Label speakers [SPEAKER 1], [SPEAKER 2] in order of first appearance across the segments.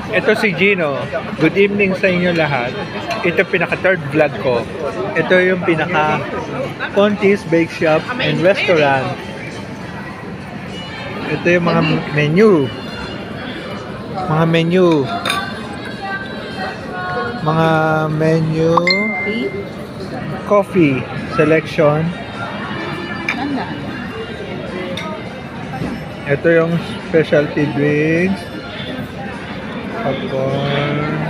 [SPEAKER 1] Ito si Gino. Good evening sa inyo lahat. Ito pinaka-third vlog ko. Ito yung pinaka Ponti's Bake Shop and Restaurant. Ito yung mga menu. Mga menu. Mga menu. Coffee selection. Ito yung specialty drinks. Popcorn.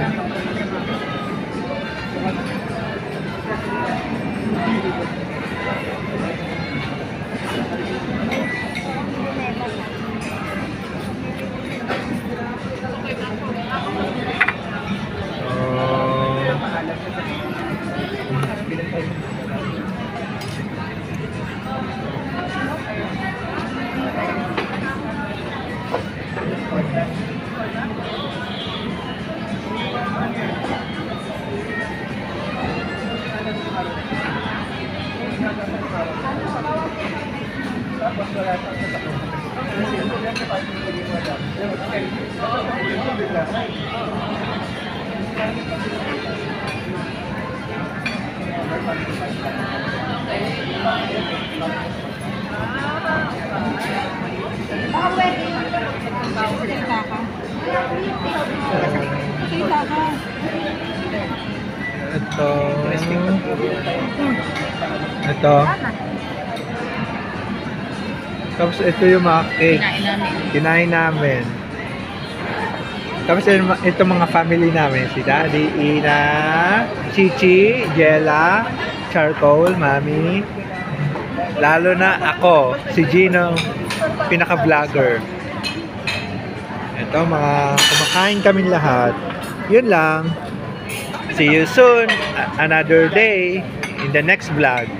[SPEAKER 1] Ito. Tapos ito yung mga cake. Kinain namin. Tapos ito mga family namin. Si Daddy, Ina, Chichi, Jella, Charcoal, Mami. Lalo na ako, si Gino, pinaka-vlogger. Ito, mga kumakain kami lahat. Yun lang. See you soon. Another day in the next vlog.